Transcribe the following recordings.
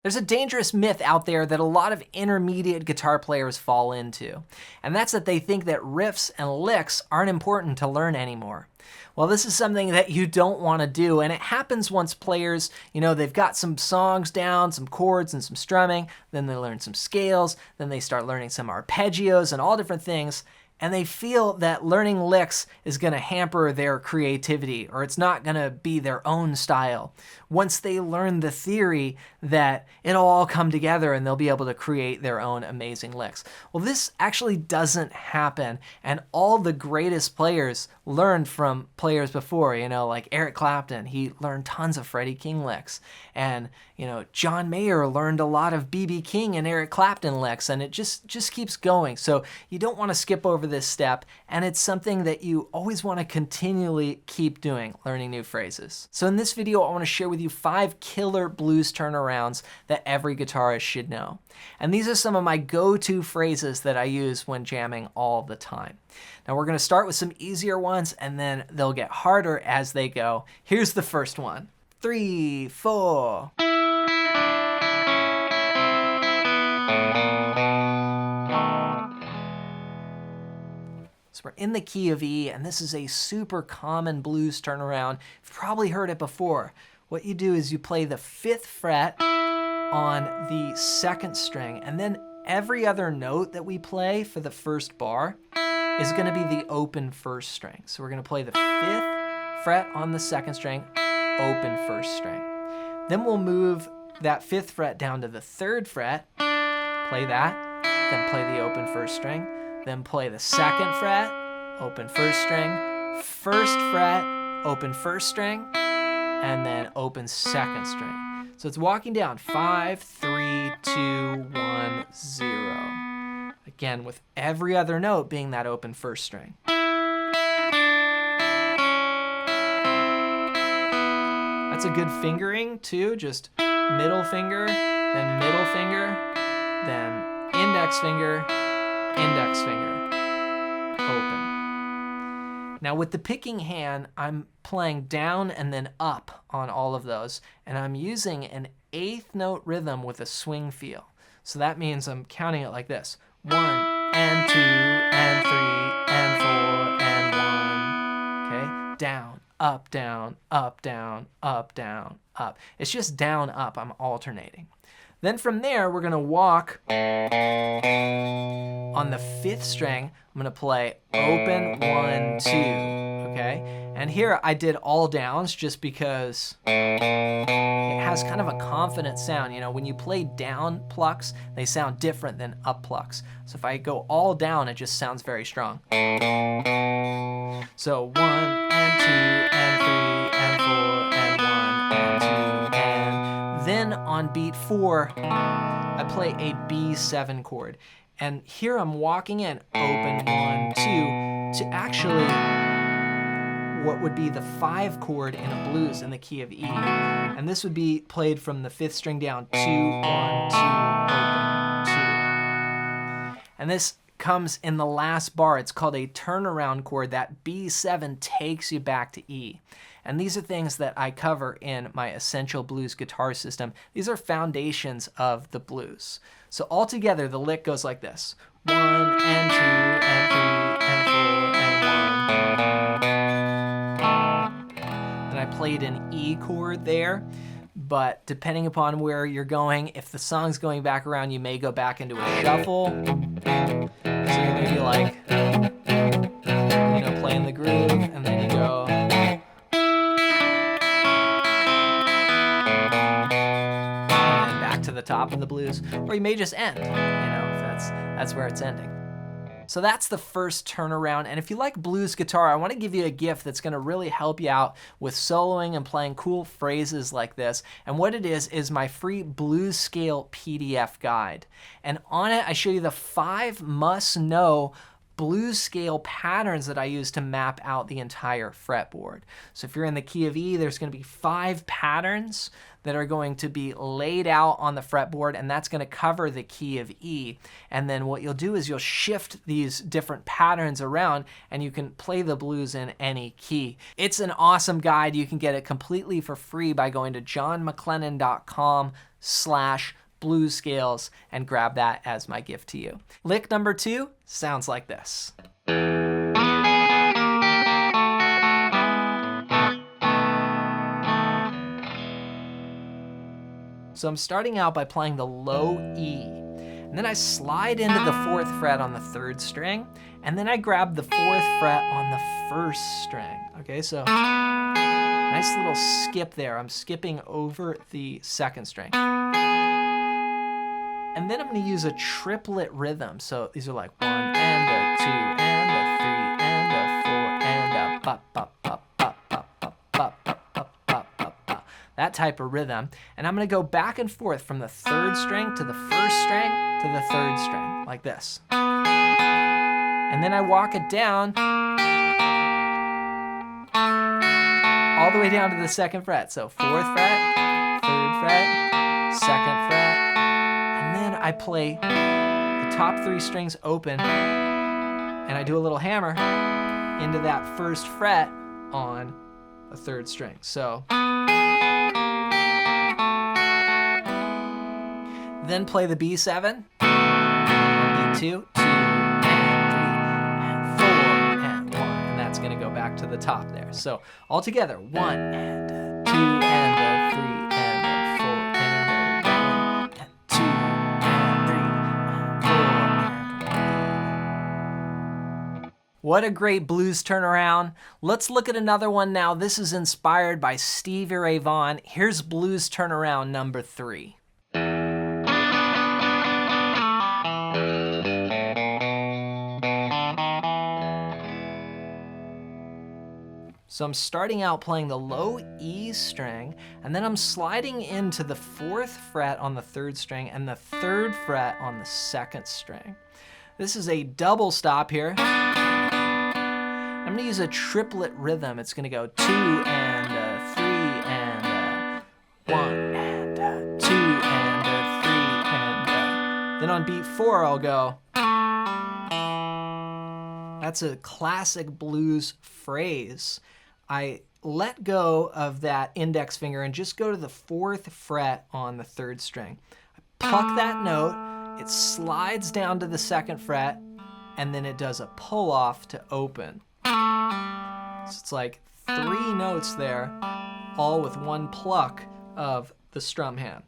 There's a dangerous myth out there that a lot of intermediate guitar players fall into, and that's that they think that riffs and licks aren't important to learn anymore. Well, this is something that you don't want to do, and it happens once players, they've got some songs down, some chords and some strumming, then they learn some scales, then they start learning some arpeggios and all different things, and they feel that learning licks is going to hamper their creativity, or it's not going to be their own style. Once they learn the theory, that it'll all come together and they'll be able to create their own amazing licks. Well, this actually doesn't happen, and all the greatest players learned from players before, like Eric Clapton. He learned tons of Freddie King licks, and John Mayer learned a lot of B.B. King and Eric Clapton licks, and it just keeps going. So you don't want to skip over this step, and it's something that you always want to continually keep doing, learning new phrases. So in this video, I want to share with you 5 killer blues turnarounds that every guitarist should know. And these are some of my go-to phrases that I use when jamming all the time. Now we're going to start with some easier ones, and then they'll get harder as they go. Here's the first one. 3, 4. So we're in the key of E, and this is a super common blues turnaround. You've probably heard it before. What you do is you play the 5th fret on the 2nd string, and then every other note that we play for the first bar is going to be the open 1st string. So we're going to play the 5th fret on the 2nd string, open 1st string. Then we'll move that 5th fret down to the 3rd fret, play that, then play the open 1st string, then play the 2nd fret, open 1st string, 1st fret, open 1st string, and then open 2nd string. So it's walking down 5, 3, 2, 1, 0. Again, with every other note being that open 1st string. That's a good fingering too, just middle finger, then middle finger, then index finger, open. Now with the picking hand, I'm playing down and then up on all of those, and I'm using an 8th note rhythm with a swing feel. So that means I'm counting it like this. 1 and 2 and 3 and 4 and 1. Okay? Down, up, down, up, down, up, down, up. It's just down, up. I'm alternating. Then from there, we're going to walk on the 5th string. I'm going to play open, 1, 2, okay? And here I did all downs just because it has kind of a confident sound. When you play down plucks, they sound different than up plucks. So if I go all down, it just sounds very strong. So 1 and 2 and 3 and 4 and 1 and 2 and then on beat 4, I play a B7 chord. And here I'm walking in open 1, 2 to actually what would be the 5 chord in a blues in the key of E. And this would be played from the 5th string down, 2, 1, 2, open, 2. And this comes in the last bar. It's called a turnaround chord. That B7 takes you back to E. And these are things that I cover in my Essential Blues Guitar System. These are foundations of the blues. So altogether, the lick goes like this. 1 and 2 and 3 and 4 and 1. And I played an E chord there, but depending upon where you're going, if the song's going back around, you may go back into a shuffle. So you may be like, playing the groove, and then you go. To the top of the blues, or you may just end, if that's where it's ending. So that's the first turnaround, and if you like blues guitar, I want to give you a gift that's going to really help you out with soloing and playing cool phrases like this. And what it is my free blues scale PDF guide. And on it, I show you the 5 must-know blues scale patterns that I use to map out the entire fretboard. So if you're in the key of E, there's going to be 5 patterns that are going to be laid out on the fretboard, and that's going to cover the key of E. And then what you'll do is you'll shift these different patterns around, and you can play the blues in any key. It's an awesome guide. You can get it completely for free by going to johnmclennan.com/blues scales and grab that as my gift to you. Lick number 2 sounds like this. So I'm starting out by playing the low E, and then I slide into the 4th fret on the 3rd string, and then I grab the 4th fret on the 1st string. Okay, so nice little skip there. I'm skipping over the 2nd string. And then I'm going to use a triplet rhythm. So these are like 1 and a 2 and a 3 and a 4 and a ba ba ba ba ba ba ba ba ba ba ba. That type of rhythm. And I'm going to go back and forth from the 3rd string to the 1st string to the 3rd string, like this. And then I walk it down all the way down to the 2nd fret. So 4th fret, 3rd fret, 2nd fret. And then I play the top 3 strings open, and I do a little hammer into that 1st fret on the 3rd string. So then play the B7, B2, 2 and 3 and 4 and 1, and that's going to go back to the top there. So all together, 1 and a 2 and a 3 and a 4 and a 1 and 2 and 3 and 4 and 1. What a great blues turnaround. Let's look at another one now. This is inspired by Stevie Ray Vaughan. Here's blues turnaround number 3. So I'm starting out playing the low E string, and then I'm sliding into the 4th fret on the 3rd string and the 3rd fret on the 2nd string. This is a double stop here. I'm going to use a triplet rhythm. It's going to go 2 and a 3 and a 1 and a 2 and a 3 and a. Then on beat 4 I'll go. That's a classic blues phrase. I let go of that index finger and just go to the 4th fret on the 3rd string. I pluck that note, it slides down to the 2nd fret, and then it does a pull off to open. So it's like 3 notes there, all with one pluck of the strum hand.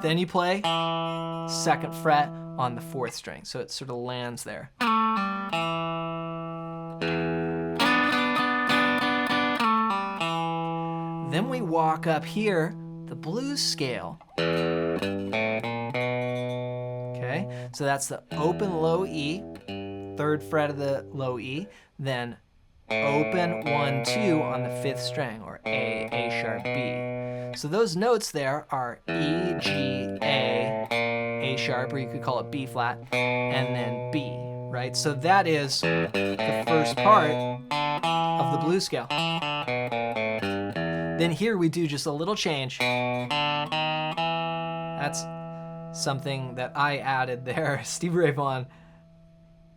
Then you play 2nd fret on the 4th string, so it sort of lands there. Then we walk up here, the blues scale. Okay, so that's the open low E, 3rd fret of the low E, then open 1, 2 on the 5th string, or A sharp, B. So those notes there are E, G, A sharp, or you could call it B flat, and then B, right? So that is the first part of the blues scale. Then here we do just a little change. That's something that I added there. Stevie Ray Vaughan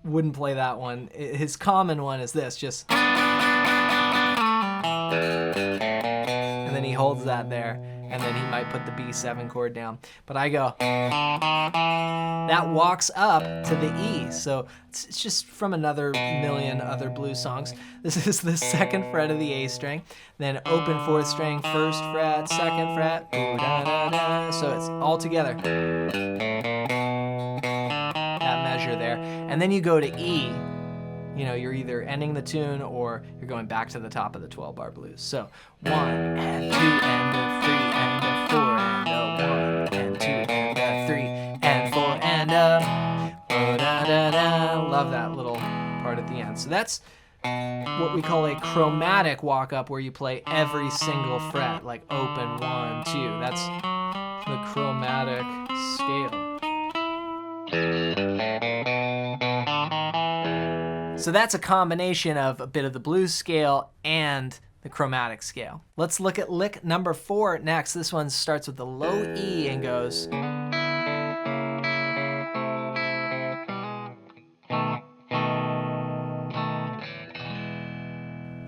wouldn't play that one. His common one is this, just. And then he holds that there, and then he might put the B7 chord down. But I go. That walks up to the E. So it's just from another million other blues songs. This is the 2nd fret of the A string, then open 4th string, 1st fret, 2nd fret, ooh, da, da, da. So it's all together. That measure there. And then you go to E. You know, you're either ending the tune or you're going back to the top of the 12-bar blues. So 1 and 2 and a 3 and a 4 and a 1 and 2 and a 3 and 4 and a da da da. Love that little part at the end. So that's what we call a chromatic walk-up, where you play every single fret, like open 1, 2. That's the chromatic scale. So that's a combination of a bit of the blues scale and the chromatic scale. Let's look at lick number 4 next. This one starts with the low E and goes.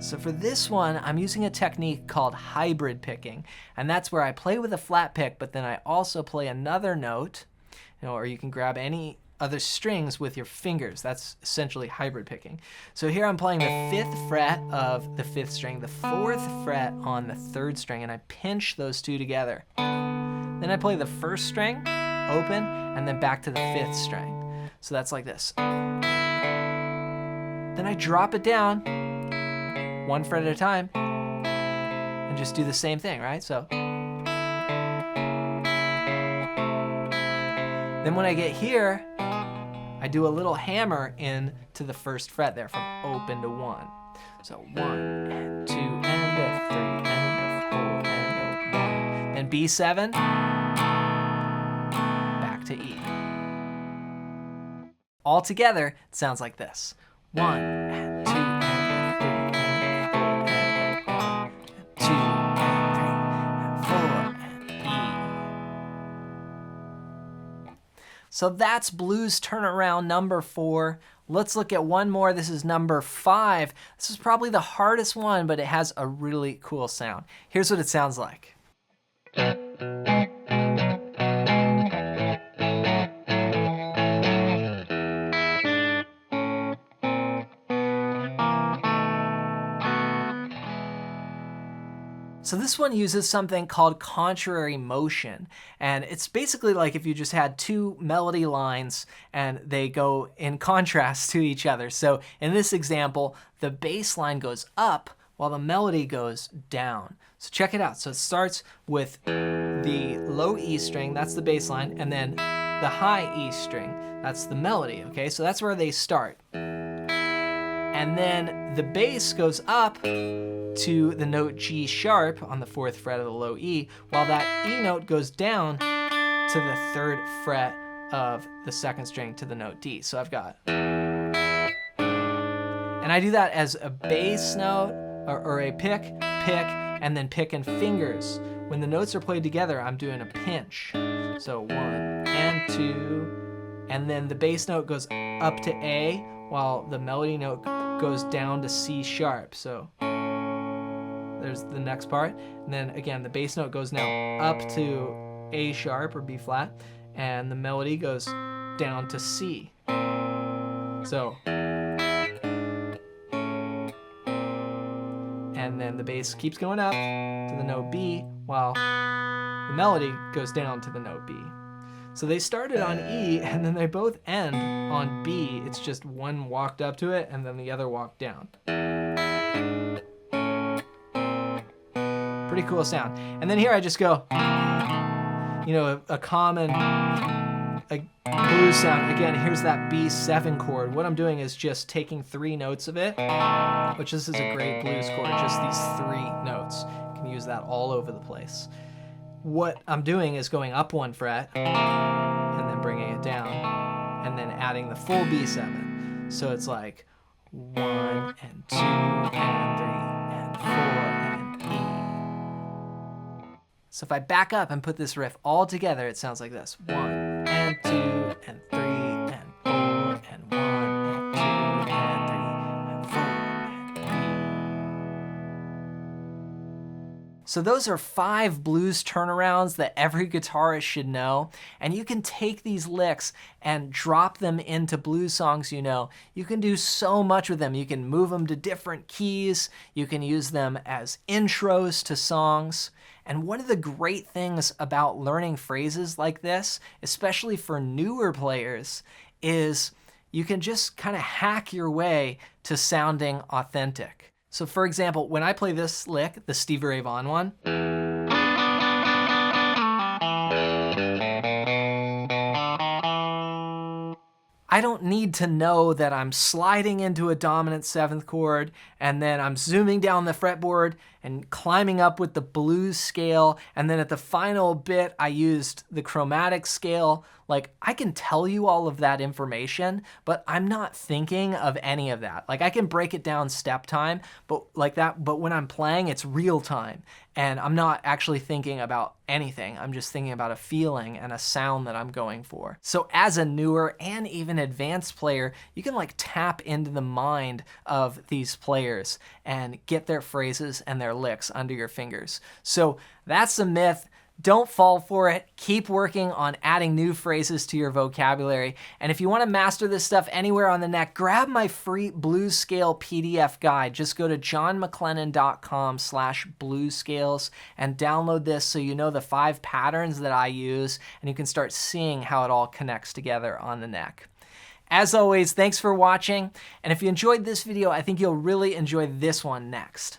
So for this one, I'm using a technique called hybrid picking, and that's where I play with a flat pick, but then I also play another note, or you can grab any other strings with your fingers. That's essentially hybrid picking. So here I'm playing the 5th fret of the 5th string, the 4th fret on the 3rd string, and I pinch those two together. Then I play the 1st string, open, and then back to the 5th string. So that's like this. Then I drop it down, 1 fret at a time, and just do the same thing, right? So. Then when I get here, I do a little hammer in to the 1st fret there from open to 1. So 1 and 2 and a 3 and a 4 and a 1. Then B7, back to E. All together, it sounds like this. 1 and 2 and a 3 and a 4 and a 1 and 2 and 3 and 4 and E. So that's blues turnaround number 4. Let's look at one more. This is number 5. This is probably the hardest one, but it has a really cool sound. Here's what it sounds like. So this one uses something called contrary motion, and it's basically like if you just had 2 melody lines and they go in contrast to each other. So in this example, the bass line goes up while the melody goes down. So check it out. So it starts with the low E string, that's the bass line, and then the high E string, that's the melody, okay? So that's where they start. And then the bass goes up to the note G sharp on the 4th fret of the low E, while that E note goes down to the 3rd fret of the 2nd string to the note D. So I've got, and I do that as a bass note or a pick, and then pick and fingers. When the notes are played together, I'm doing a pinch. So 1 and 2, and then the bass note goes up to A, while the melody note goes down to C sharp. So there's the next part. And then again, the bass note goes now up to A sharp or B flat, and the melody goes down to C. So, and then the bass keeps going up to the note B, while the melody goes down to the note B. So they started on E, and then they both end on B. It's just one walked up to it, and then the other walked down. Pretty cool sound. And then here I just go, you know, a common blues sound. Again, here's that B7 chord. What I'm doing is just taking 3 notes of it, which this is a great blues chord, just these 3 notes. You can use that all over the place. What I'm doing is going up 1 fret and then bringing it down and then adding the full B7. So it's like 1 and 2 and 3 and 4 and E. So if I back up and put this riff all together, it sounds like this. 1 and 2 and 3 and 4 and 1 and 2 and 3 and 4 and E. So those are 5 blues turnarounds that every guitarist should know, and you can take these licks and drop them into blues songs you know. You can do so much with them. You can move them to different keys. You can use them as intros to songs. And one of the great things about learning phrases like this, especially for newer players, is you can just kind of hack your way to sounding authentic. So for example, when I play this lick, the Stevie Ray Vaughan one, I I don't need to know that I'm sliding into a dominant 7th chord and then I'm zooming down the fretboard and climbing up with the blues scale, and then at the final bit I used the chromatic scale. Like, I can tell you all of that information, but I'm not thinking of any of that. Like, I can break it down step time, but when I'm playing, it's real time. And I'm not actually thinking about anything. I'm just thinking about a feeling and a sound that I'm going for. So as a newer and even advanced player, you can like tap into the mind of these players and get their phrases and their licks under your fingers. So that's a myth. Don't fall for it. Keep working on adding new phrases to your vocabulary. And if you want to master this stuff anywhere on the neck, grab my free blues scale PDF guide. Just go to johnmclennan.com/bluescales and download this so you know the 5 patterns that I use, and you can start seeing how it all connects together on the neck. As always, thanks for watching. And if you enjoyed this video, I think you'll really enjoy this one next.